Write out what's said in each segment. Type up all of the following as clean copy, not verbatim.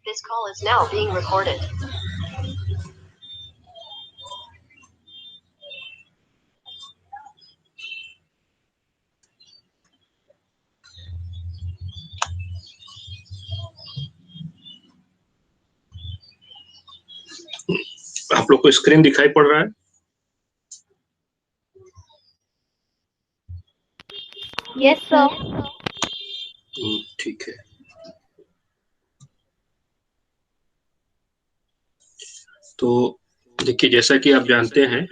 This call is now being recorded. आप लोग को स्क्रीन दिखाई पड़ रहा है? Yes sir. ठीक है। तो देखिए, जैसा कि आप जानते हैं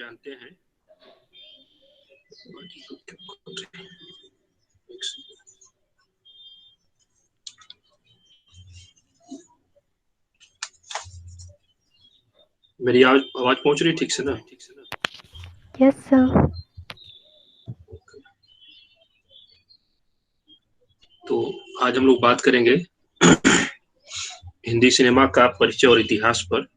मेरी आवाज पहुंच रही है ठीक से ना? Yes sir. तो आज हम लोग बात करेंगे हिंदी सिनेमा का परिचय और इतिहास पर।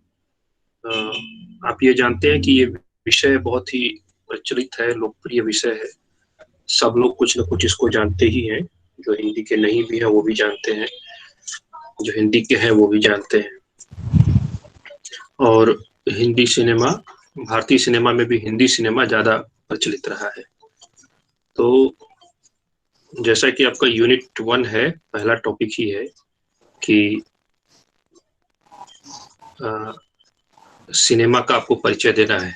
आप ये जानते हैं कि ये विषय बहुत ही प्रचलित है, लोकप्रिय विषय है। सब लोग कुछ न कुछ इसको जानते ही हैं। जो हिंदी के नहीं भी हैं वो भी जानते हैं, जो हिंदी के हैं वो भी जानते हैं। और हिंदी सिनेमा, भारतीय सिनेमा में भी हिंदी सिनेमा ज्यादा प्रचलित रहा है। तो जैसा कि आपका यूनिट 1 है, पहला टॉपिक ही है कि सिनेमा का आपको परिचय देना है,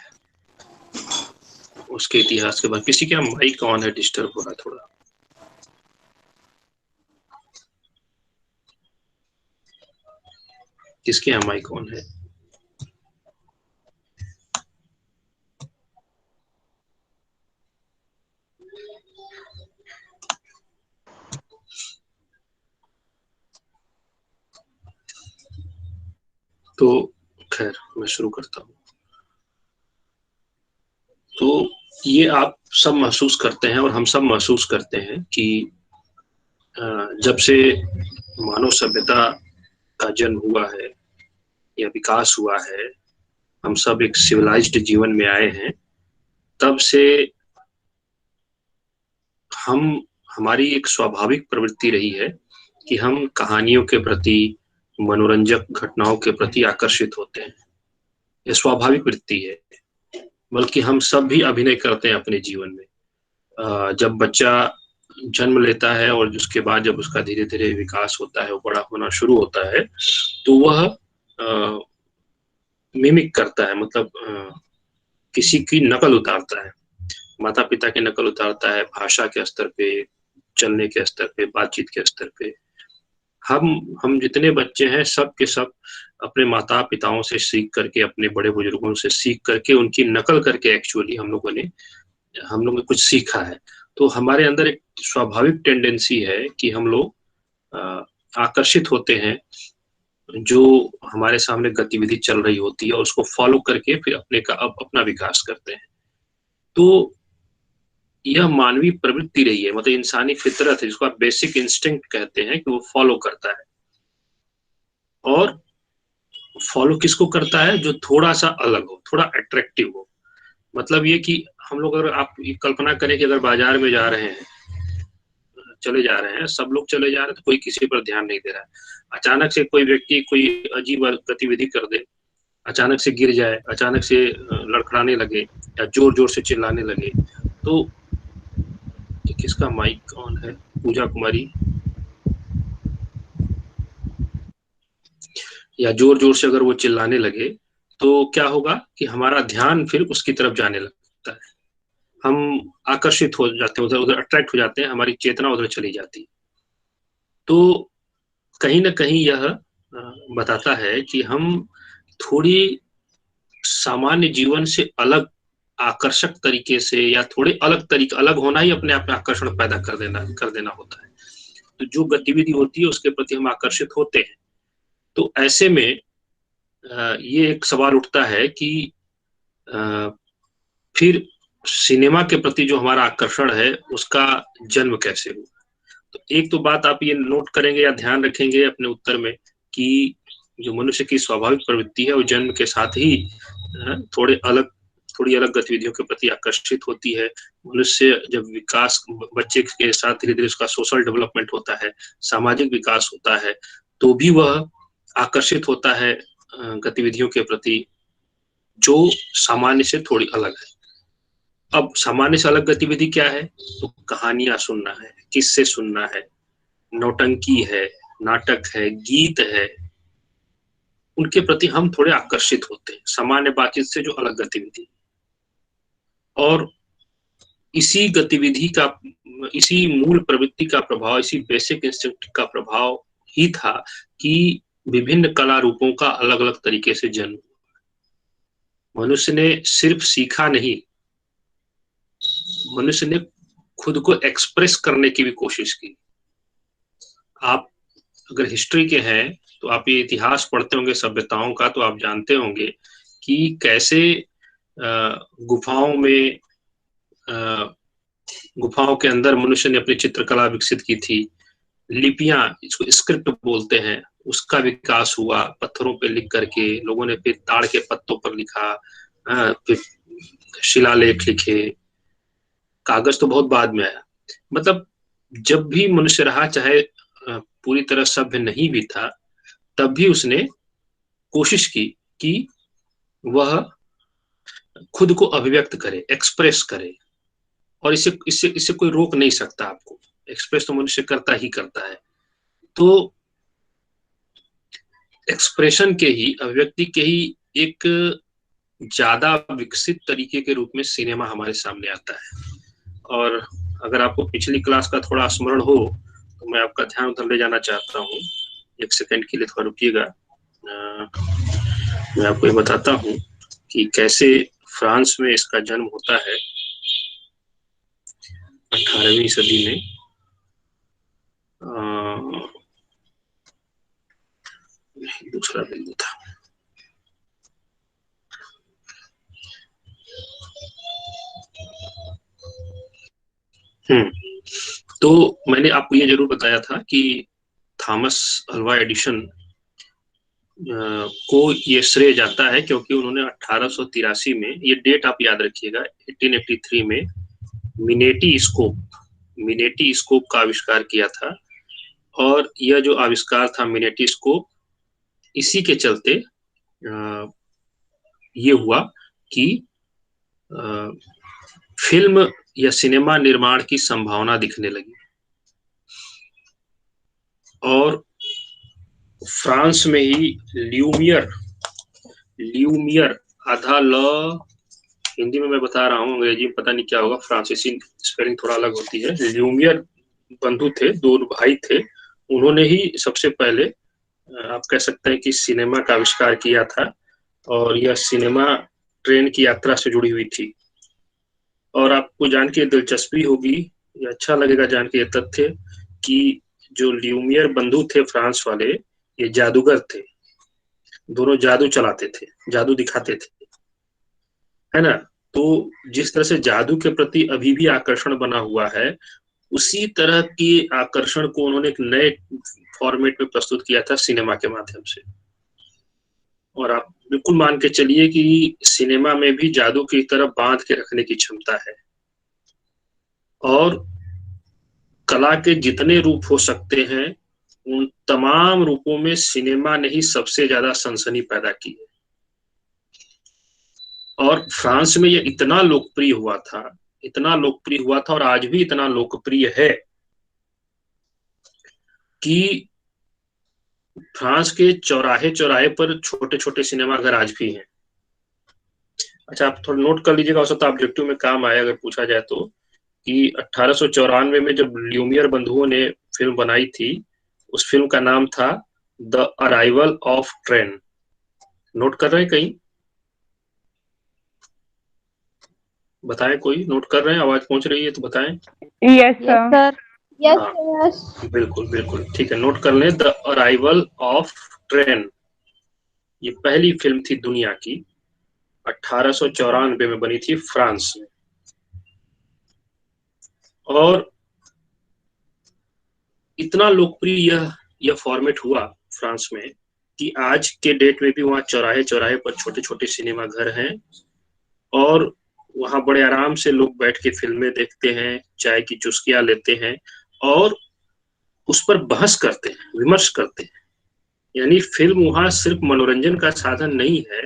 उसके इतिहास के बाद। किसी का माइक ऑन है, डिस्टर्ब हो रहा है थोड़ा। किसके यहाँ माइक ऑन है? तो खैर मैं शुरू करता हूँ। तो ये आप सब महसूस करते हैं और हम सब महसूस करते हैं कि जब से मानव सभ्यता का जन्म हुआ है या विकास हुआ है, हम सब एक सिविलाइज्ड जीवन में आए हैं, तब से हमारी एक स्वाभाविक प्रवृत्ति रही है कि हम कहानियों के प्रति, मनोरंजक घटनाओं के प्रति आकर्षित होते हैं। ये स्वाभाविक वृत्ति है। बल्कि हम सब भी अभिनय करते हैं अपने जीवन में। जब बच्चा जन्म लेता है और उसके बाद जब उसका धीरे धीरे विकास होता है, वो बड़ा होना शुरू होता है, तो वह मिमिक करता है, मतलब किसी की नकल उतारता है। माता पिता की नकल उतारता है, भाषा के स्तर पे, चलने के स्तर पे, बातचीत के स्तर पे। हम जितने बच्चे हैं सब के सब अपने माता पिताओं से सीख करके, अपने बड़े बुजुर्गों से सीख करके, उनकी नकल करके एक्चुअली हम लोगों ने कुछ सीखा है। तो हमारे अंदर एक स्वाभाविक टेंडेंसी है कि हम लोग आकर्षित होते हैं जो हमारे सामने गतिविधि चल रही होती है, और उसको फॉलो करके फिर अपना विकास करते हैं। तो यह मानवीय प्रवृत्ति रही है, मतलब इंसानी फितरत है, जिसको आप बेसिक इंस्टिंक्ट कहते हैं, कि वो फॉलो करता है। और फॉलो किसको करता है? जो थोड़ा सा अलग हो, थोड़ा अट्रैक्टिव हो। मतलब ये कि हम लोग, अगर आप कल्पना करें कि अगर बाजार में जा रहे हैं, चले जा रहे हैं, सब लोग चले जा रहे हैं, तो कोई किसी पर ध्यान नहीं दे रहा है। अचानक से कोई व्यक्ति कोई अजीब गतिविधि कर दे, अचानक से गिर जाए, अचानक से लड़खड़ाने लगे या जोर जोर से चिल्लाने लगे, तो किसका माइक ऑन है? पूजा कुमारी। या जोर जोर से अगर वो चिल्लाने लगे तो क्या होगा कि हमारा ध्यान फिर उसकी तरफ जाने लगता है। हम आकर्षित हो जाते हैं, उधर उधर अट्रैक्ट हो जाते हैं, हमारी चेतना उधर चली जाती है। तो कहीं ना कहीं यह बताता है कि हम थोड़ी सामान्य जीवन से अलग, आकर्षक तरीके से, या थोड़े अलग होना ही अपने आप में आकर्षण पैदा कर देना होता है। तो जो गतिविधि होती है उसके प्रति हम आकर्षित होते हैं। तो ऐसे में ये एक सवाल उठता है कि फिर सिनेमा के प्रति जो हमारा आकर्षण है उसका जन्म कैसे हुआ। तो एक तो बात आप ये नोट करेंगे या ध्यान रखेंगे अपने उत्तर में कि जो मनुष्य की स्वाभाविक प्रवृत्ति है वो जन्म के साथ ही थोड़ी अलग गतिविधियों के प्रति आकर्षित होती है। मनुष्य जब विकास, बच्चे के साथ धीरे धीरे उसका सोशल डेवलपमेंट होता है, सामाजिक विकास होता है, तो भी वह आकर्षित होता है गतिविधियों के प्रति जो सामान्य से थोड़ी अलग है। अब सामान्य से अलग गतिविधि क्या है? तो कहानियां सुनना है, किस्से सुनना है, नौटंकी है, नाटक है, गीत है, उनके प्रति हम थोड़े आकर्षित होते हैं, सामान्य बातचीत से जो अलग गतिविधि। और इसी गतिविधि का, इसी मूल प्रवृत्ति का प्रभाव, इसी बेसिक इंस्टिंक्ट का प्रभाव ही था कि विभिन्न कला रूपों का अलग अलग तरीके से जन्म हुआ। मनुष्य ने सिर्फ सीखा नहीं, मनुष्य ने खुद को एक्सप्रेस करने की भी कोशिश की। आप अगर हिस्ट्री के हैं तो आप ये इतिहास पढ़ते होंगे सभ्यताओं का, तो आप जानते होंगे कि कैसे गुफाओं के अंदर मनुष्य ने अपनी चित्रकला विकसित की थी। लिपियां, इसको स्क्रिप्ट बोलते हैं, उसका विकास हुआ। पत्थरों पे लिख करके लोगों ने फिर ताड़ के पत्तों पर लिखा, फिर शिलालेख लिखे। कागज तो बहुत बाद में आया। मतलब जब भी मनुष्य रहा, चाहे पूरी तरह सभ्य नहीं भी था, तब भी उसने कोशिश की कि वह खुद को अभिव्यक्त करे, एक्सप्रेस करे। और इससे कोई रोक नहीं सकता आपको। एक्सप्रेस तो मनुष्य करता ही करता है। तो एक्सप्रेशन के ही, अभिव्यक्ति के ही एक ज्यादा विकसित तरीके के रूप में सिनेमा हमारे सामने आता है। और अगर आपको पिछली क्लास का थोड़ा स्मरण हो तो मैं आपका ध्यान उधर ले जाना चाहता हूँ। एक सेकंड के लिए थोड़ा रुकिएगा। मैं आपको ये बताता हूँ कि कैसे फ्रांस में इसका जन्म होता है 18वीं सदी में। दूसरा बिंदु था। तो मैंने आपको ये जरूर बताया था कि थॉमस अल्वा एडिशन को ये श्रेय जाता है क्योंकि उन्होंने 1883 में, ये डेट आप याद रखिएगा, 1883 में मिनेटी स्कोप का आविष्कार किया था। और यह जो आविष्कार था मिनेटी स्कोप, इसी के चलते ये हुआ कि फिल्म या सिनेमा निर्माण की संभावना दिखने लगी। और फ्रांस में ही ल्यूमियर, आधा ल, हिंदी में मैं बता रहा हूँ, अंग्रेजी में पता नहीं क्या होगा, फ्रांसीसी स्पेलिंग थोड़ा अलग होती है। ल्यूमियर बंधु थे, दो भाई थे। उन्होंने ही सबसे पहले आप कह सकते हैं कि सिनेमा का आविष्कार किया था। और यह सिनेमा ट्रेन की यात्रा से जुड़ी हुई थी। और आपको जान के दिलचस्पी होगी, ये अच्छा लगेगा जान के ये तथ्य कि जो ल्यूमियर बंधु थे फ्रांस वाले, ये जादूगर थे। दोनों जादू चलाते थे, जादू दिखाते थे, है ना। तो जिस तरह से जादू के प्रति अभी भी आकर्षण बना हुआ है, उसी तरह की आकर्षण को उन्होंने एक नए फॉर्मेट में प्रस्तुत किया था सिनेमा के माध्यम से। और आप बिल्कुल मान के चलिए कि सिनेमा में भी जादू की तरह बांध के रखने की क्षमता है। और कला के जितने रूप हो सकते हैं, उन तमाम रूपों में सिनेमा ने ही सबसे ज्यादा सनसनी पैदा की है। और फ्रांस में यह इतना लोकप्रिय हुआ था और आज भी इतना लोकप्रिय है कि फ्रांस के चौराहे चौराहे पर छोटे छोटे सिनेमाघर आज भी हैं। अच्छा, आप थोड़ा नोट कर लीजिएगा, हो सकता है ऑब्जेक्टिव में काम आए अगर पूछा जाए तो, कि 1894 में जब ल्यूमियर बंधुओं ने फिल्म बनाई थी, उस फिल्म का नाम था the arrival of train. Note कर रहे हैं कहीं? बताएं, कोई नोट कर रहे हैं? आवाज पहुंच रही है तो बताएं। Yes sir. Yes. बिल्कुल बिल्कुल, ठीक है, नोट कर लें। द अराइवल ऑफ ट्रेन, ये पहली फिल्म थी दुनिया की, 1894 में बनी थी फ्रांस में। और इतना लोकप्रिय यह फॉर्मेट हुआ फ्रांस में कि आज के डेट में भी वहाँ चौराहे चौराहे पर छोटे छोटे सिनेमा घर हैं। और वहाँ बड़े आराम से लोग बैठ के फिल्में देखते हैं, चाय की चुस्कियां लेते हैं और उस पर बहस करते हैं, विमर्श करते हैं। यानी फिल्म वहां सिर्फ मनोरंजन का साधन नहीं है,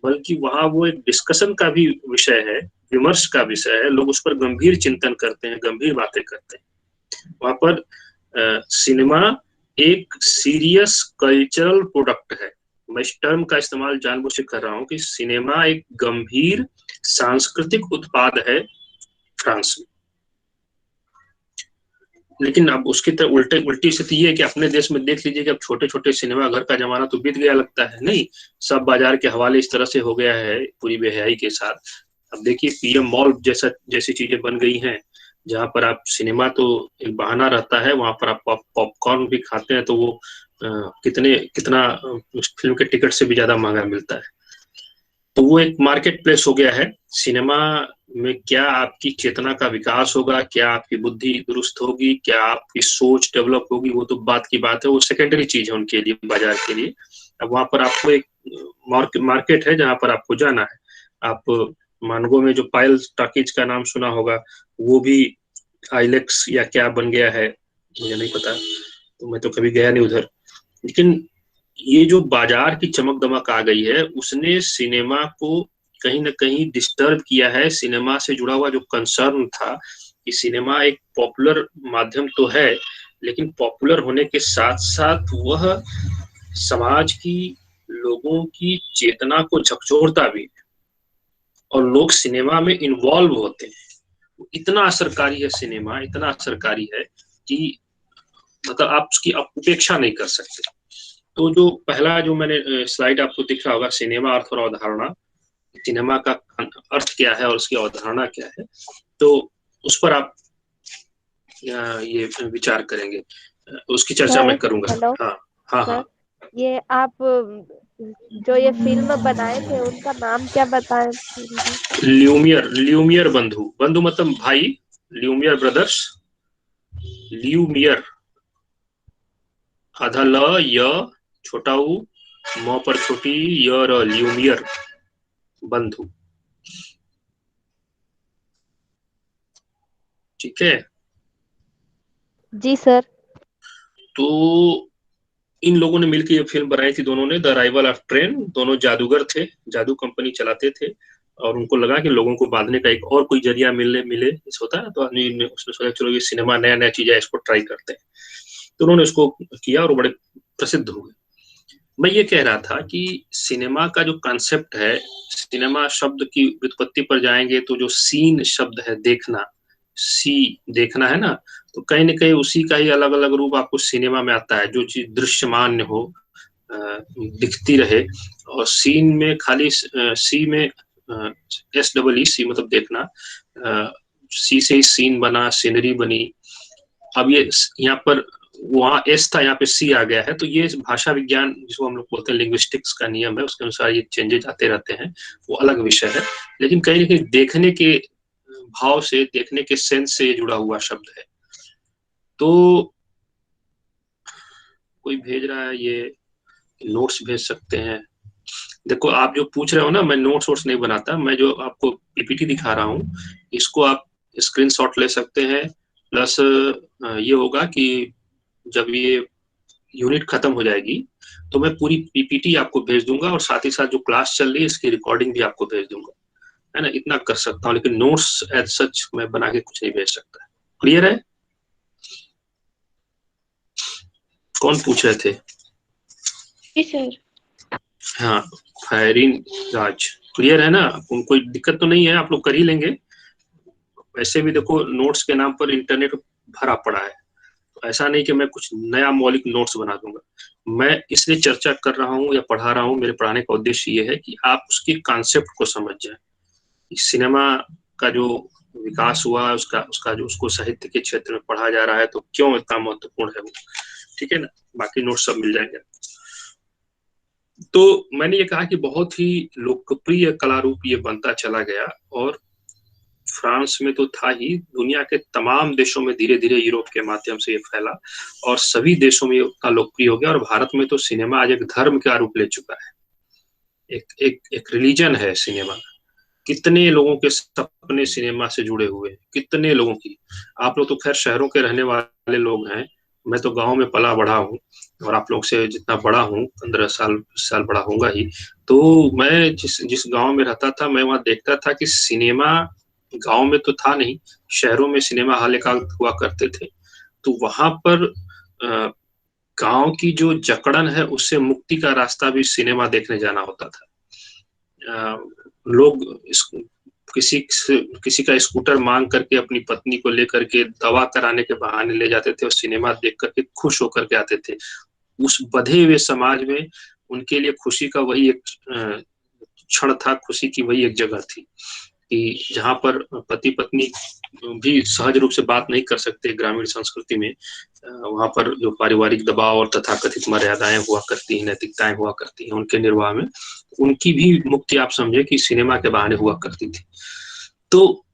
बल्कि वहां वो एक डिस्कशन का भी विषय है, विमर्श का विषय है। लोग उस पर गंभीर चिंतन करते हैं, गंभीर बातें करते हैं। वहां पर सिनेमा एक सीरियस कल्चरल प्रोडक्ट है। मैं इस टर्म का इस्तेमाल जानबूझ के कर रहा हूं कि सिनेमा एक गंभीर सांस्कृतिक उत्पाद है फ्रांस में। लेकिन अब उसकी तरह उल्टी स्थिति ये है कि अपने देश में देख लीजिए कि अब छोटे छोटे सिनेमा घर का जमाना तो बीत गया लगता है। नहीं, सब बाजार के हवाले इस तरह से हो गया है पूरी बेहयाई के साथ। अब देखिए पीएम मॉल जैसी चीजें बन गई हैं, जहां पर आप सिनेमा तो एक बहाना रहता है, वहां पर आप पॉपकॉर्न भी खाते हैं तो वो कितना फिल्म के टिकट से भी ज्यादा महंगा मिलता है। तो वो एक मार्केट प्लेस हो गया है। सिनेमा में क्या आपकी चेतना का विकास होगा, क्या आपकी बुद्धि दुरुस्त होगी, क्या आपकी सोच डेवलप होगी, वो तो बात की बात है, वो सेकेंडरी चीज है उनके लिए, बाजार के लिए। अब वहां पर आपको एक मार्केट है जहां पर आपको जाना है। आप मानगो में जो पायल टॉकीज का नाम सुना होगा, वो भी आईलेक्स या क्या बन गया है मुझे नहीं पता, तो मैं तो कभी गया नहीं उधर। लेकिन ये जो बाजार की चमक दमक आ गई है, उसने सिनेमा को कहीं ना कहीं डिस्टर्ब किया है। सिनेमा से जुड़ा हुआ जो कंसर्न था कि सिनेमा एक पॉपुलर माध्यम तो है, लेकिन पॉपुलर होने के साथ साथ वह समाज की, लोगों की चेतना को झकझोरता भी है, और लोग सिनेमा में इन्वॉल्व होते हैं। इतना असरकारी है सिनेमा, इतना असरकारी है कि मतलब आप उसकी उपेक्षा नहीं कर सकते। तो जो पहला जो मैंने स्लाइड आपको दिख रहा होगा, सिनेमा अर्थ और अवधारणा, सिनेमा का अर्थ क्या है और उसकी अवधारणा क्या है, तो उस पर आप ये विचार करेंगे, उसकी चर्चा मैं करूंगा। हेलो हाँ हाँ हाँ। ये आप जो ये फिल्म बनाए थे उनका नाम क्या बताए? ल्यूमियर बंधु, बंधु मतलब भाई, ल्यूमियर ब्रदर्स, ल्यूमियर, आधा ल य छोटा उ म पर छोटी य र, ल्यूमियर बंधु। ठीक है। जी सर। तो इन लोगों ने मिलकर ये फिल्म बनाई थी, दोनों ने, द अराइवल ऑफ ट्रेन। दोनों जादूगर थे, जादू कंपनी चलाते थे, और उनको लगा कि लोगों को बांधने का एक और कोई जरिया मिले मिले इस होता है, तो आदमी ने उसने सोचा चलो ये सिनेमा नया नया चीज है, इसको ट्राई करते हैं। तो उन्होंने इसको किया और बड़े प्रसिद्ध हो गए। मैं ये कह रहा था कि सिनेमा का जो कॉन्सेप्ट है, सिनेमा शब्द की व्युत्पत्ति पर जाएंगे तो जो सीन शब्द है, देखना, सी देखना है ना, तो कहीं ना कहीं उसी का ही अलग अलग रूप आपको सिनेमा में आता है। जो चीज दृश्यमान हो, दिखती रहे, और सीन में खाली सी में SEE सी मतलब देखना, सी से ही सीन बना, सीनरी बनी। अब ये यहाँ पर, वहाँ एस था, यहाँ पे सी आ गया है, तो ये भाषा विज्ञान जिसको हम लोग बोलते हैं लिंग्विस्टिक्स का नियम है, उसके अनुसार ये चेंजेस आते रहते हैं, वो अलग विषय है। लेकिन कहीं ना कहीं देखने के भाव से, देखने के सेंस से ये जुड़ा हुआ शब्द है। तो कोई भेज रहा है ये, नोट्स भेज सकते हैं। देखो आप जो पूछ रहे हो ना, मैं नोट्स वोट्स नहीं बनाता, मैं जो आपको PPT दिखा रहा हूँ, इसको आप स्क्रीनशॉट ले सकते हैं। प्लस ये होगा कि जब ये यूनिट खत्म हो जाएगी तो मैं पूरी PPT आपको भेज दूंगा, और साथ ही साथ जो क्लास चल रही है इसकी रिकॉर्डिंग भी आपको भेज दूंगा, है ना। इतना कर सकता हूँ, लेकिन नोट्स एज सच मैं बना के कुछ नहीं भेज सकता। क्लियर है? कौन पूछ रहे थे? जी सर। हाँ, फायरिंग राज, क्लियर है ना? कोई दिक्कत तो नहीं है, आप लोग कर ही लेंगे। वैसे भी देखो नोट्स के नाम पर इंटरनेट भरा पड़ा है, तो ऐसा नहीं कि मैं कुछ नया मौलिक नोट्स बना दूंगा। मैं इसलिए चर्चा कर रहा हूँ या पढ़ा रहा हूँ, मेरे पढ़ाने का उद्देश्य ये है कि आप उसके कॉन्सेप्ट को समझ जाए। सिनेमा का जो विकास हुआ, उसका उसका जो उसको साहित्य के क्षेत्र में पढ़ा जा रहा है, तो क्यों इतना महत्वपूर्ण है वो। ठीक है ना, बाकी नोट सब मिल जाएंगे। तो मैंने ये कहा कि बहुत ही लोकप्रिय कला रूप ये बनता चला गया, और फ्रांस में तो था ही, दुनिया के तमाम देशों में धीरे धीरे यूरोप के माध्यम से ये फैला, और सभी देशों में उतना लोकप्रिय हो गया। और भारत में तो सिनेमा आज एक धर्म का रूप ले चुका है, एक रिलीजन है सिनेमा। कितने लोगों के सपने सिनेमा से जुड़े हुए हैं, कितने लोगों की। आप लोग तो खैर शहरों के रहने वाले लोग हैं, मैं तो गांव में पला बड़ा हूँ और आप लोग से जितना बड़ा हूँ 15 साल 20 साल बड़ा होऊंगा ही। तो मैं जिस जिस गांव में रहता था मैं वहाँ देखता था कि सिनेमा गांव में तो था नहीं, शहरों में सिनेमा हॉल एकाध हुआ करते थे। तो वहां पर गांव की जो जकड़न है उससे मुक्ति का रास्ता भी सिनेमा देखने जाना होता था। लोग किसी किसी का स्कूटर मांग करके अपनी पत्नी को लेकर के दवा कराने के बहाने ले जाते थे और सिनेमा देख करके खुश होकर के आते थे। उस बधे हुए समाज में उनके लिए खुशी का वही एक क्षण था, खुशी की वही एक जगह थी कि जहां पर पति पत्नी भी सहज रूप से बात नहीं कर सकते ग्रामीण संस्कृति में। वहां पर जो पारिवारिक दबाव और तथाकथित मर्यादाएं हुआ करती हैं, नैतिकताएं हुआ करती हैं उनके निर्वाह में, उनकी भी मुक्ति आप समझे कि सिनेमा के बहाने हुआ करती थी। तो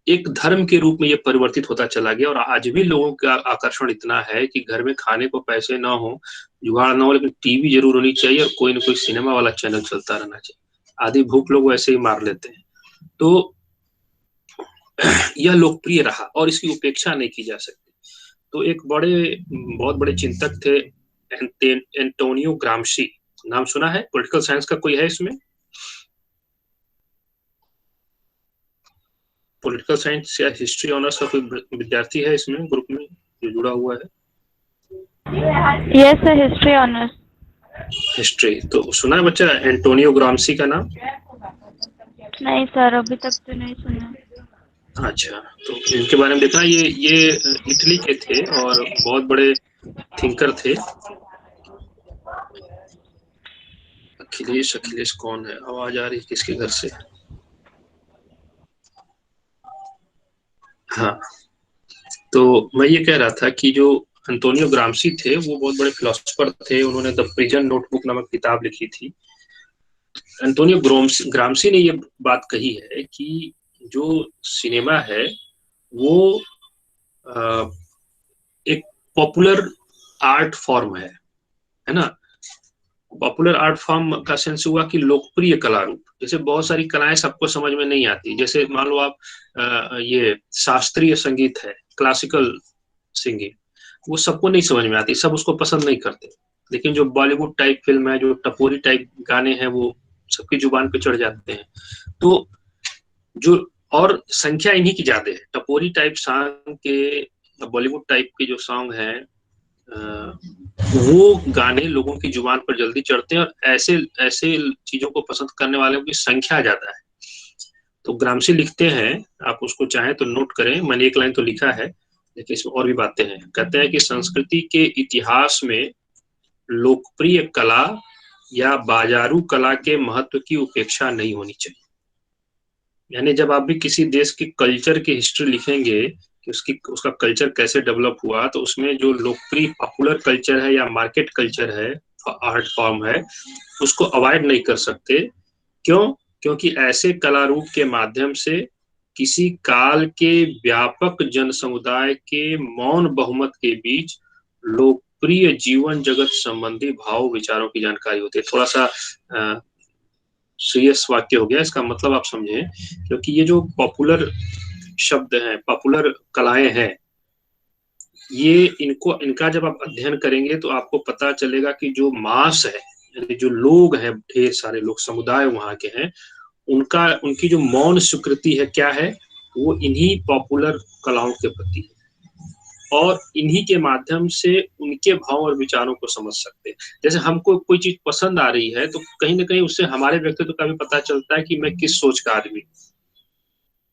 एक धर्म के रूप में ये परिवर्तित होता चला गया और आज भी लोगों का आकर्षण इतना है कि घर में खाने को पैसे ना हो, जुगाड़ ना हो, लेकिन टीवी जरूर होनी चाहिए और कोई ना कोई सिनेमा वाला चैनल चलता रहना चाहिए। आधी भूख लोग वैसे ही मार लेते हैं। तो यह लोकप्रिय रहा और इसकी उपेक्षा नहीं की जा सकती। तो एक बहुत बड़े चिंतक थे एंटोनियो ग्राम्शी, नाम सुना है? पॉलिटिकल साइंस का कोई है इसमें? पॉलिटिकल साइंस या हिस्ट्री ऑनर्स का कोई विद्यार्थी है इसमें ग्रुप में जो जुड़ा हुआ है? Yes sir, history honours. History तो सुना है बच्चा एंटोनियो ग्राम्शी का नाम? नहीं सर, अभी तक तो नहीं सुना। अच्छा, तो इनके बारे में देखना, ये इटली के थे और बहुत बड़े थिंकर थे। अखिलेश कौन है? आवाज आ रही है किसके घर से? हाँ, तो मैं ये कह रहा था कि जो एंटोनियो ग्राम्शी थे वो बहुत बड़े फिलोसोफर थे। उन्होंने द प्रिजन नोटबुक नामक किताब लिखी थी। एंटोनियो ग्राम्शी ने ये बात कही है कि जो सिनेमा है वो एक पॉपुलर आर्ट फॉर्म है ना। पॉपुलर आर्ट फॉर्म का सेंस हुआ कि लोकप्रिय कला रूप। जैसे बहुत सारी कलाएं सबको समझ में नहीं आती, जैसे मान लो आप ये शास्त्रीय संगीत है, क्लासिकल सिंगिंग, वो सबको नहीं समझ में आती, सब उसको पसंद नहीं करते। लेकिन जो बॉलीवुड टाइप फिल्म है, जो टपोरी टाइप गाने हैं, वो सबकी जुबान पे चढ़ जाते हैं। तो जो और संख्या इन्हीं की ज्यादा है, टपोरी टाइप सॉन्ग के, बॉलीवुड टाइप के जो सॉन्ग हैं वो गाने लोगों की जुबान पर जल्दी चढ़ते हैं और ऐसे ऐसे चीजों को पसंद करने वालों की संख्या ज्यादा है। तो ग्राम्शी लिखते हैं, आप उसको चाहें तो नोट करें, मैंने एक लाइन तो लिखा है लेकिन इसमें और भी बातें हैं। कहते हैं कि संस्कृति के इतिहास में लोकप्रिय कला या बाजारू कला के महत्व की उपेक्षा नहीं होनी चाहिए। यानी जब आप भी किसी देश की कल्चर की हिस्ट्री लिखेंगे कि उसका कल्चर कैसे डेवलप हुआ, तो उसमें जो लोकप्रिय पॉपुलर कल्चर है या मार्केट कल्चर है, आर्ट फॉर्म है, उसको अवॉइड नहीं कर सकते। क्यों? क्योंकि ऐसे कला रूप के माध्यम से किसी काल के व्यापक जन समुदाय के मौन बहुमत के बीच लोकप्रिय जीवन जगत संबंधी भाव विचारों की जानकारी होती है। थोड़ा सा सीरियस वाक्य हो गया, इसका मतलब आप समझे, क्योंकि ये जो पॉपुलर शब्द हैं, पॉपुलर कलाएं हैं, ये इनका जब आप अध्ययन करेंगे तो आपको पता चलेगा कि जो मास है, यानी जो लोग हैं, ढेर सारे लोग, समुदाय वहां के हैं, उनकी जो मौन स्वीकृति है क्या है, वो इन्हीं पॉपुलर कलाओं के प्रति है और इन्हीं के माध्यम से उनके भाव और विचारों को समझ सकते हैं। जैसे हमको कोई चीज पसंद आ रही है तो कहीं ना कहीं उससे हमारे व्यक्तित्व का भी पता चलता है कि मैं किस सोच का आदमी,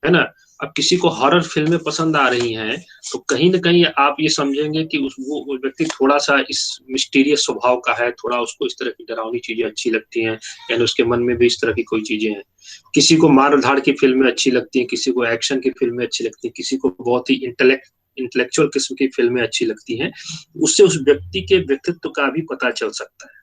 है ना। अब किसी को हॉरर फिल्में पसंद आ रही हैं तो कहीं ना कहीं आप ये समझेंगे कि वो व्यक्ति थोड़ा सा इस मिस्टीरियस स्वभाव का है, थोड़ा उसको इस तरह की डरावनी चीजें अच्छी लगती हैं, यानी उसके मन में भी इस तरह की कोई चीजें हैं। किसी को मार धाड़ की फिल्में अच्छी लगती हैं, किसी को एक्शन की फिल्में अच्छी लगती हैं, किसी को बहुत ही इंटेलेक्चुअल किस्म की फिल्में अच्छी लगती हैं। उससे उस व्यक्ति के व्यक्तित्व का भी पता चल सकता है।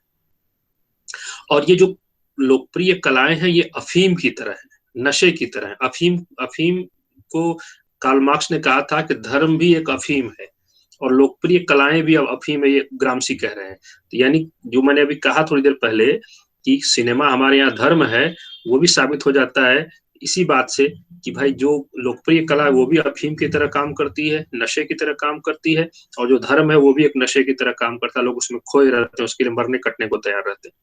और ये जो लोकप्रिय कलाएं हैं ये अफीम की तरह है, नशे की तरह है। अफीम को कार्ल मार्क्स ने कहा था कि धर्म भी एक अफीम है और लोकप्रिय कलाएं भी अब अफीम है, ये ग्राम्शी कह रहे हैं। तो यानी जो मैंने अभी कहा थोड़ी देर पहले कि सिनेमा हमारे यहाँ धर्म है, वो भी साबित हो जाता है इसी बात से कि भाई जो लोकप्रिय कला है वो भी अफीम की तरह काम करती है, नशे की तरह काम करती है, और जो धर्म है वो भी एक नशे की तरह काम करता है। लोग उसमें खोए रहते हैं, उसके लिए मरने कटने को तैयार रहते हैं।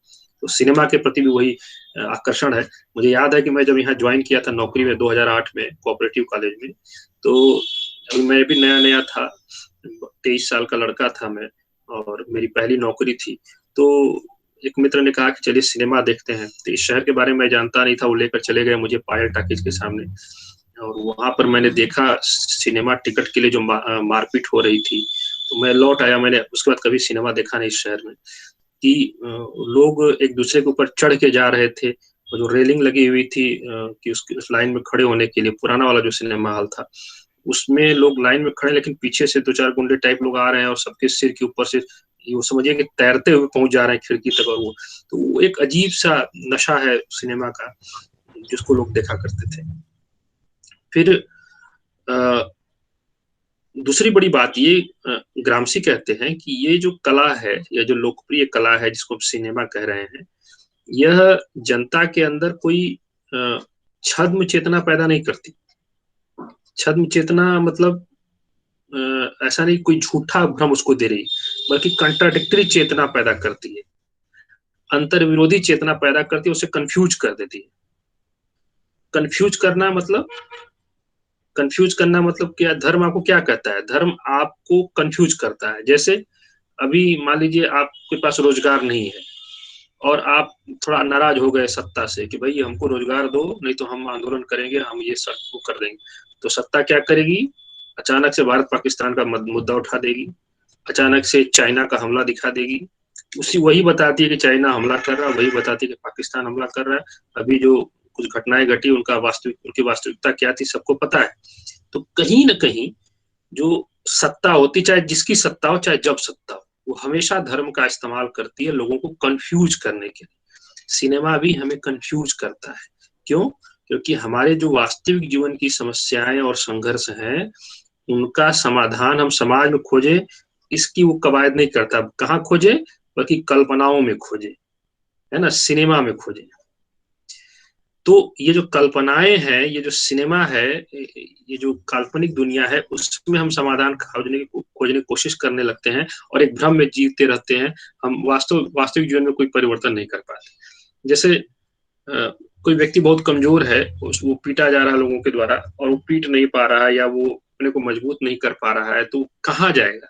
तो सिनेमा के प्रति भी वही आकर्षण है। मुझे याद है कि मैं जब यहाँ ज्वाइन किया था नौकरी में 2008 में कोऑपरेटिव कॉलेज में, तो मैं भी नया नया था, 23 साल का लड़का था मैं, और मेरी पहली नौकरी थी। तो एक मित्र ने कहा कि चलिए सिनेमा देखते हैं। तो इस शहर के बारे में मैं जानता नहीं था, वो लेकर चले गए मुझे पायल टाकीज के सामने, और वहां पर मैंने देखा सिनेमा टिकट के लिए जो मारपीट हो रही थी। तो मैं लौट आया, मैंने उसके बाद कभी सिनेमा देखा नहीं इस शहर में, कि लोग एक दूसरे के ऊपर चढ़ के जा रहे थे, और जो रेलिंग लगी हुई थी कि उस लाइन में खड़े होने के लिए, पुराना वाला जो सिनेमा हॉल था उसमें लोग लाइन में खड़े, लेकिन पीछे से 2-4 गुंडे टाइप लोग आ रहे हैं और सबके सिर के ऊपर से वो समझिए कि तैरते हुए पहुंच जा रहे हैं खिड़की तक। और वो एक अजीब सा नशा है सिनेमा का, जिसको लोग देखा करते थे। फिर दूसरी बड़ी बात ये, ग्रामसी कहते हैं कि ये जो कला है या जो लोकप्रिय कला है जिसको हम सिनेमा कह रहे हैं, यह जनता के अंदर कोई छद्म चेतना पैदा नहीं करती। छद्म चेतना मतलब ऐसा नहीं कोई झूठा भ्रम उसको दे रही, बल्कि कंट्राडिक्टरी चेतना पैदा करती है, अंतर विरोधी चेतना पैदा करती है, उसे कंफ्यूज कर देती है। कंफ्यूज करना मतलब क्या? धर्म आपको क्या कहता है? धर्म आपको कंफ्यूज करता है। जैसे अभी मान लीजिए आपके पास रोजगार नहीं है और आप थोड़ा नाराज हो गए सत्ता से कि भाई हमको रोजगार दो, नहीं तो हम आंदोलन करेंगे, हम ये सब वो कर देंगे। तो सत्ता क्या करेगी? अचानक से भारत पाकिस्तान का मुद्दा उठा देगी, अचानक से चाइना का हमला दिखा देगी। वही बताती है कि चाइना हमला कर रहा है, वही बताती है कि पाकिस्तान हमला कर रहा है। अभी जो कुछ घटनाएं घटी उनकी वास्तविकता क्या थी सबको पता है। तो कहीं ना कहीं जो सत्ता होती, चाहे जिसकी सत्ता हो, चाहे जब सत्ता हो, वो हमेशा धर्म का इस्तेमाल करती है लोगों को कंफ्यूज करने के लिए। सिनेमा भी हमें कंफ्यूज करता है। क्यों? क्योंकि हमारे जो वास्तविक जीवन की समस्याएं और संघर्ष हैं, उनका समाधान हम समाज में खोजे, इसकी वो कवायद नहीं करता। कहाँ खोजे? बल्कि कल्पनाओं में खोजे, है ना, सिनेमा में खोजे। तो ये जो कल्पनाएं हैं, ये जो सिनेमा है, ये जो काल्पनिक दुनिया है, उसमें हम समाधान खोजने की कोशिश करने लगते हैं और एक भ्रम में जीते रहते हैं। हम वास्तविक जीवन में कोई परिवर्तन नहीं कर पाते। जैसे कोई व्यक्ति बहुत कमजोर है, वो पीटा जा रहा है लोगों के द्वारा और वो पीट नहीं पा रहा है, या वो अपने को मजबूत नहीं कर पा रहा है, तो कहाँ जाएगा?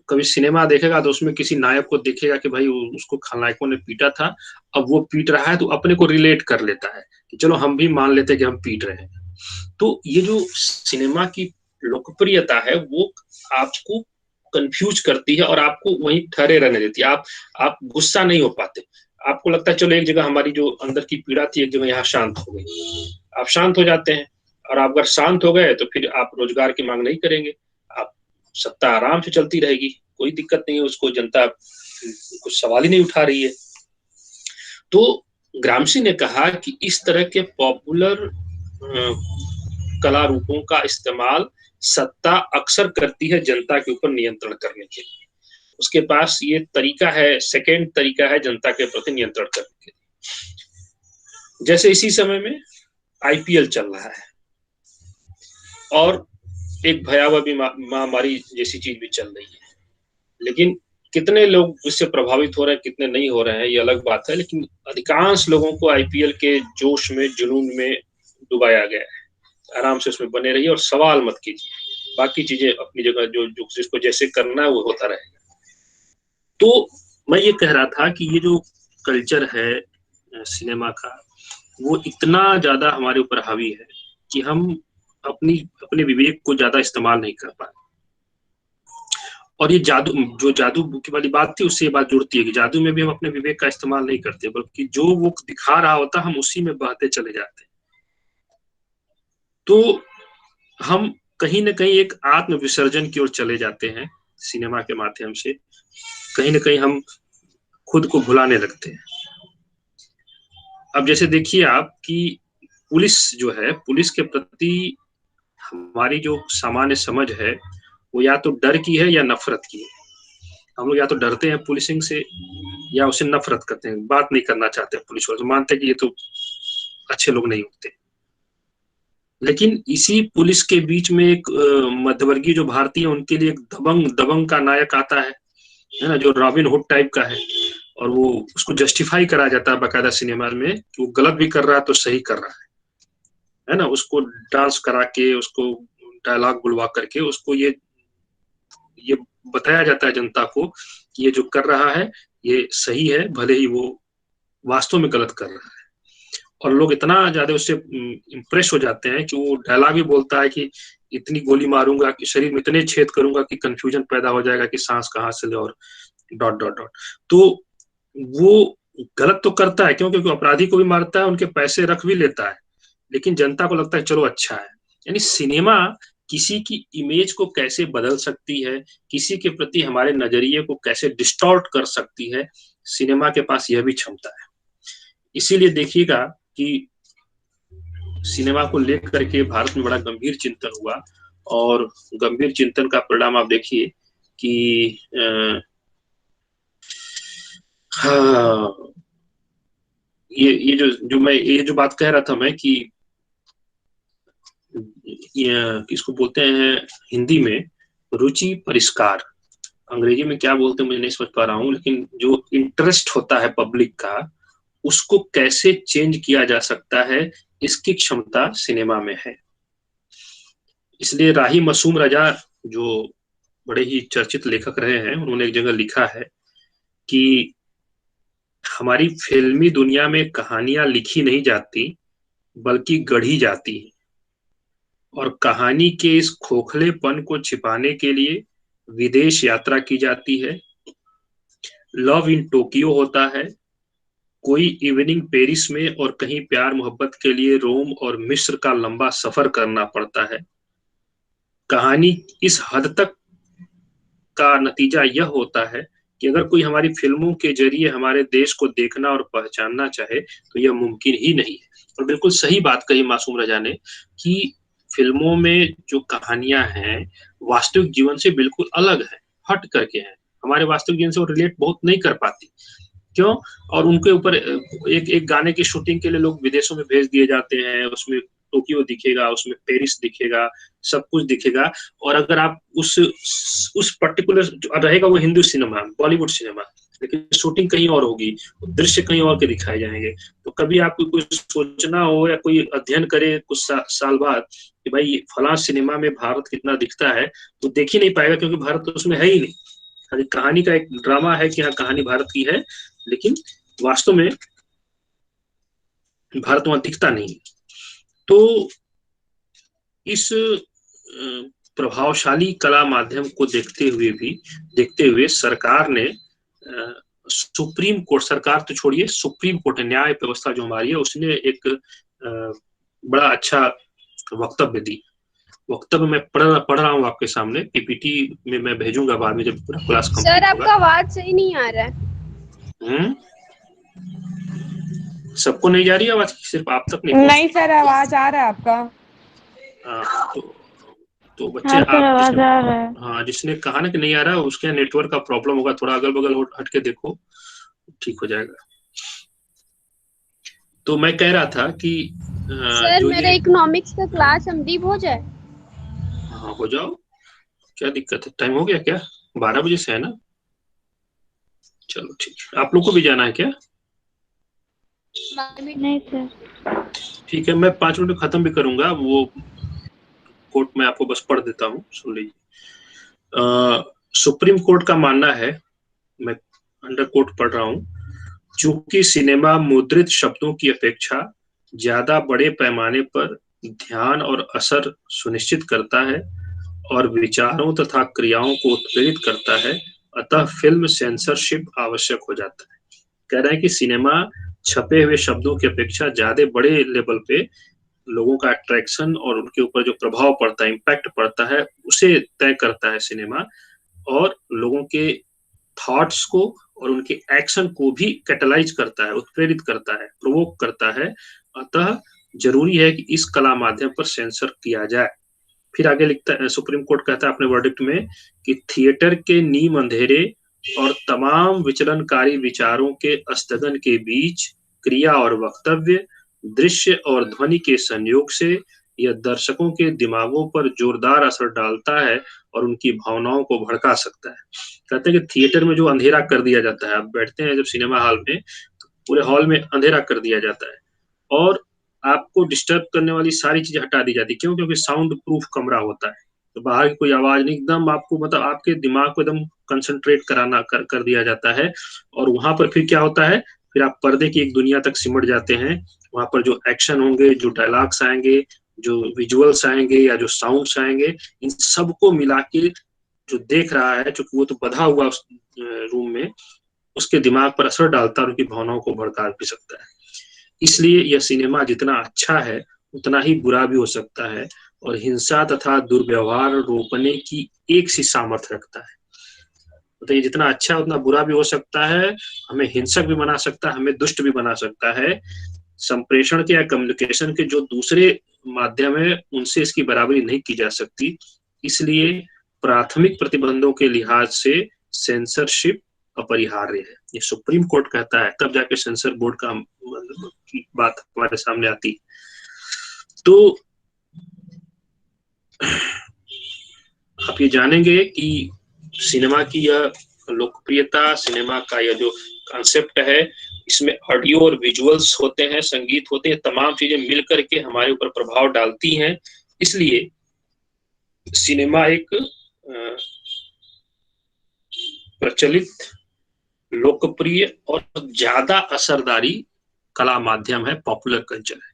कभी सिनेमा देखेगा तो उसमें किसी नायक को देखेगा कि भाई उसको खलनायकों ने पीटा था, अब वो पीट रहा है, तो अपने को रिलेट कर लेता है कि चलो हम भी मान लेते हैं कि हम पीट रहे हैं। तो ये जो सिनेमा की लोकप्रियता है वो आपको कंफ्यूज करती है और आपको वहीं ठहरे रहने देती है। आप गुस्सा नहीं हो पाते। आपको लगता है चलो एक जगह हमारी जो अंदर की पीड़ा थी, एक जगह यहाँ शांत हो गई, आप शांत हो जाते हैं। और आप अगर शांत हो गए तो फिर आप रोजगार की मांग नहीं करेंगे, आप सत्ता आराम से चलती रहेगी, कोई दिक्कत नहीं है उसको, जनता कुछ सवाल ही नहीं उठा रही है। तो ग्रामसी ने कहा कि इस तरह के पॉपुलर कला रूपों का इस्तेमाल सत्ता अक्सर करती है जनता के ऊपर नियंत्रण करने के लिए। उसके पास ये तरीका है, सेकेंड तरीका है जनता के प्रति नियंत्रण करने के लिए। जैसे इसी समय में आईपीएल चल रहा है और एक भयावह महामारी जैसी चीज भी चल रही है, लेकिन कितने लोग इससे प्रभावित हो रहे हैं, कितने नहीं हो रहे हैं, ये अलग बात है। लेकिन अधिकांश लोगों को आईपीएल के जोश में, जुनून में डुबाया गया है। आराम से उसमें बने रहिए और सवाल मत कीजिए, बाकी चीजें अपनी जगह जो जिसको जैसे करना है वो होता रहेगा। तो मैं ये कह रहा था कि ये जो कल्चर है सिनेमा का, वो इतना ज्यादा हमारे ऊपर हावी है कि हम अपने विवेक को ज्यादा इस्तेमाल नहीं कर पाते। और ये जादू की वाली बात थी, उससे ये बात जुड़ती है कि जादू में भी हम अपने विवेक का इस्तेमाल नहीं करते, बल्कि जो वो दिखा रहा होता हम उसी में बहते चले जाते। तो हम कहीं ना कहीं एक आत्म विसर्जन की ओर चले जाते हैं सिनेमा के माध्यम से। कहीं ना कहीं हम खुद को भुलाने लगते हैं। अब जैसे देखिए आप कि पुलिस जो है, पुलिस के प्रति हमारी जो सामान्य समझ है वो या तो डर की है या नफरत की है। हम लोग या तो डरते हैं पुलिसिंग से या उसे नफरत करते हैं, बात नहीं करना चाहते हैं पुलिस वाले, तो मानते हैं कि ये तो अच्छे लोग नहीं होते। लेकिन इसी पुलिस के बीच में एक मध्यवर्गीय जो भारतीय उनके लिए एक दबंग दबंग का नायक आता है ना, जो रॉबिन हुड टाइप का है, और वो उसको जस्टिफाई करा जाता है बाकायदा सिनेमा में कि वो गलत भी कर रहा है तो सही कर रहा है ना, उसको डांस करा के, उसको डायलॉग बुलवा करके उसको ये बताया जाता है जनता को कि ये जो कर रहा है ये सही है, भले ही वो वास्तव में गलत कर रहा है। और लोग इतना ज्यादा उससे इम्प्रेस हो जाते हैं कि वो डायलॉग भी बोलता है कि इतनी गोली मारूंगा कि शरीर में इतने छेद करूंगा कि कंफ्यूजन पैदा हो जाएगा कि सांस कहाँ से ले, और डॉट डॉट डॉट। तो वो गलत तो करता है, क्योंकि अपराधी को भी मारता है, उनके पैसे रख भी लेता है, लेकिन जनता को लगता है चलो अच्छा है। यानी सिनेमा किसी की इमेज को कैसे बदल सकती है, किसी के प्रति हमारे नजरिए को कैसे डिस्टॉर्ट कर सकती है, सिनेमा के पास यह भी क्षमता है। इसीलिए देखिएगा कि सिनेमा को लेकर के भारत में बड़ा गंभीर चिंतन हुआ, और गंभीर चिंतन का परिणाम आप देखिए कि हाँ, ये जो बात कह रहा था मैं कि किसको बोलते हैं हिंदी में रुचि परिष्कार, अंग्रेजी में क्या बोलते हैं मुझे नहीं समझ पा रहा हूँ, लेकिन जो इंटरेस्ट होता है पब्लिक का उसको कैसे चेंज किया जा सकता है, इसकी क्षमता सिनेमा में है। इसलिए राही मासूम रजा जो बड़े ही चर्चित लेखक रहे हैं, उन्होंने एक जगह लिखा है कि हमारी फिल्मी दुनिया में कहानियां लिखी नहीं जाती बल्कि गढ़ी जाती हैं, और कहानी के इस खोखलेपन को छिपाने के लिए विदेश यात्रा की जाती है। लव इन टोक्यो होता है, कोई इवनिंग पेरिस में, और कहीं प्यार मोहब्बत के लिए रोम और मिस्र का लंबा सफर करना पड़ता है। कहानी इस हद तक का नतीजा यह होता है कि अगर कोई हमारी फिल्मों के जरिए हमारे देश को देखना और पहचानना चाहे तो यह मुमकिन ही नहीं है। और बिल्कुल सही बात कही मासूम रजा ने कि फिल्मों में जो कहानियां हैं वास्तविक जीवन से बिल्कुल अलग है, हट करके हैं, हमारे वास्तविक जीवन से वो रिलेट बहुत नहीं कर पाती। क्यों? और उनके ऊपर एक एक गाने की शूटिंग के लिए लोग विदेशों में भेज दिए जाते हैं, उसमें टोक्यो दिखेगा, उसमें पेरिस दिखेगा, सब कुछ दिखेगा। और अगर आप उस पर्टिकुलर रहेगा वो हिंदू सिनेमा, बॉलीवुड सिनेमा, लेकिन शूटिंग कहीं और होगी, दृश्य कहीं और के दिखाए जाएंगे। तो कभी आपको कुछ सोचना हो या कोई अध्ययन करे कुछ साल बाद कि भाई फलां सिनेमा में भारत कितना दिखता है, तो देख ही नहीं पाएगा, क्योंकि भारत तो उसमें है ही नहीं। खाली कहानी का एक ड्रामा है कि हाँ कहानी भारत की है, लेकिन वास्तव में भारत वहां दिखता नहीं। तो इस प्रभावशाली कला माध्यम को देखते हुए सरकार ने सुप्रीम कोर्ट, सरकार तो छोड़िए, सुप्रीम कोर्ट न्याय व्यवस्था जो हमारी है, उसने एक बड़ा अच्छा वक्तव्य दी। वक्तव्य मैं पढ़ रहा हूँ आपके सामने, पीपीटी में मैं भेजूंगा बाद में जब पूरा क्लास कंप्लीट होगा। सर आपका आवाज सही नहीं आ रहा है। सबको नहीं जा रही आवाज, सिर्फ आप तक नहीं सर आवाज आ रहा है आपका। तो बच्चे हाँ सर, आवाज आ रहा है। हाँ, जिसने कहा ना कि नहीं आ रहा उसके नेटवर्क का प्रॉब्लम होगा, थोड़ा अगल बगल हट के देखो, ठीक हो जाएगा। तो मैं कह रहा था कि सर मेरा इकोनॉमिक्स का क्लास अमदीप हो जाए। हाँ हो जाओ, क्या दिक्कत है, टाइम हो गया क्या? 12 बजे से है ना? चलो ठीक है। आप लोग को भी जाना है क्या? नहीं सर। ठीक है, मैं 5 मिनट में खत्म भी करूंगा। वो कोर्ट में आपको बस पढ़ देता हूँ, सुन लीजिए। सुप्रीम कोर्ट का मानना है, मैं अंडर कोर्ट पढ़ रहा हूँ, चूंकि सिनेमा मुद्रित शब्दों की अपेक्षा ज्यादा बड़े पैमाने पर ध्यान और असर सुनिश्चित करता है और विचारों तथा क्रियाओं को उत्प्रेरित करता है, अतः फिल्म सेंसरशिप आवश्यक हो जाता है। कह रहे हैं कि सिनेमा छपे हुए शब्दों की अपेक्षा ज्यादा बड़े लेवल पे लोगों का अट्रैक्शन और उनके ऊपर जो प्रभाव पड़ता है, इम्पैक्ट पड़ता है, उसे तय करता है सिनेमा, और लोगों के थॉट्स को और उनके एक्शन को भी कैटलाइज करता है, उत्प्रेरित करता है, प्रोवोक करता है। अतः जरूरी है कि इस कला माध्यम पर सेंसर किया जाए। फिर आगे लिखता है, सुप्रीम कोर्ट कहता है अपने वर्डिक्ट में कि थिएटर के नीम अंधेरे और तमाम विचलनकारी विचारों के स्थगन के बीच क्रिया और वक्तव्य, दृश्य और ध्वनि के संयोग से यह दर्शकों के दिमागों पर जोरदार असर डालता है और उनकी भावनाओं को भड़का सकता है। कहते हैं कि थिएटर में जो अंधेरा कर दिया जाता है, आप बैठते हैं जब सिनेमा हॉल में, तो पूरे हॉल में अंधेरा कर दिया जाता है और आपको डिस्टर्ब करने वाली सारी चीजें हटा दी जाती है। क्यों? क्योंकि साउंड प्रूफ कमरा होता है, तो बाहर की कोई आवाज नहीं, एकदम आपको मतलब आपके दिमाग को एकदम कंसंट्रेट कर दिया जाता है। और वहां पर फिर क्या होता है, फिर आप पर्दे की एक दुनिया तक सिमट जाते हैं। वहां पर जो एक्शन होंगे, जो डायलॉग्स आएंगे, जो विजुअल्स आएंगे या जो साउंड्स आएंगे, इन सबको मिला के जो देख रहा है, चूंकि वो तो बधा हुआ उस रूम में, उसके दिमाग पर असर डालता है और उनकी भावनाओं को भड़का भी सकता है। इसलिए यह सिनेमा जितना अच्छा है उतना ही बुरा भी हो सकता है और हिंसा तथा दुर्व्यवहार रोकने की एक सी सामर्थ्य रखता है। तो ये जितना अच्छा है उतना बुरा भी हो सकता है, हमें हिंसक भी बना सकता है, हमें दुष्ट भी बना सकता है। संप्रेषण के या कम्युनिकेशन के जो दूसरे माध्यम है उनसे इसकी बराबरी नहीं की जा सकती। इसलिए प्राथमिक प्रतिबंधों के लिहाज से सेंसरशिप अपरिहार्य है। ये सुप्रीम कोर्ट कहता है, तब जाके सेंसर बोर्ड का बात हमारे सामने आती। तो आप ये जानेंगे कि सिनेमा की यह लोकप्रियता, सिनेमा का यह जो कॉन्सेप्ट है, इसमें ऑडियो और विजुअल्स होते हैं, संगीत होते हैं, तमाम चीजें मिलकर के हमारे ऊपर प्रभाव डालती हैं। इसलिए सिनेमा एक प्रचलित, लोकप्रिय और ज्यादा असरदारी कला माध्यम है, पॉपुलर कल्चर है।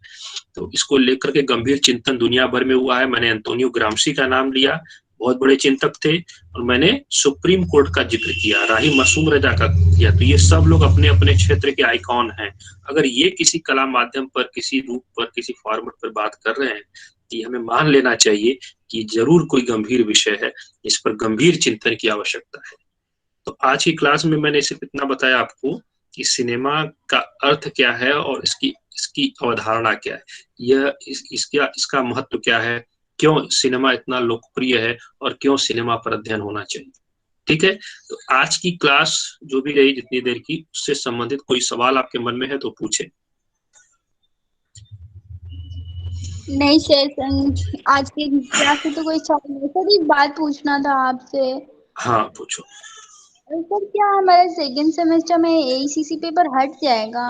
तो इसको लेकर के गंभीर चिंतन दुनिया भर में हुआ है। मैंने एंटोनियो ग्राम्शी का नाम लिया, बहुत बड़े चिंतक थे, और मैंने सुप्रीम कोर्ट का जिक्र किया, राही मासूम रजा का किया। तो ये सब लोग अपने अपने क्षेत्र के आइकॉन हैं। अगर ये किसी कला माध्यम पर, किसी रूप पर, किसी फॉर्मेट पर बात कर रहे हैं, कि हमें मान लेना चाहिए कि जरूर कोई गंभीर विषय है, इस पर गंभीर चिंतन की आवश्यकता है। तो आज की क्लास में मैंने सिर्फ इतना बताया आपको कि सिनेमा का अर्थ क्या है और इसकी इसकी अवधारणा क्या है, इसका महत्व क्या है, क्यों सिनेमा इतना लोकप्रिय है और क्यों सिनेमा पर अध्ययन होना चाहिए। ठीक है, तो आज की क्लास जो भी रही जितनी देर की, उससे संबंधित कोई सवाल आपके मन में है तो पूछे। नहीं सर, आज की क्लास में तो कोई सवाल नहीं सर, एक बात पूछना था आपसे। हाँ पूछो। सर क्या हमारा सेकेंड सेमेस्टर में एआईसीसी पेपर हट जाएगा?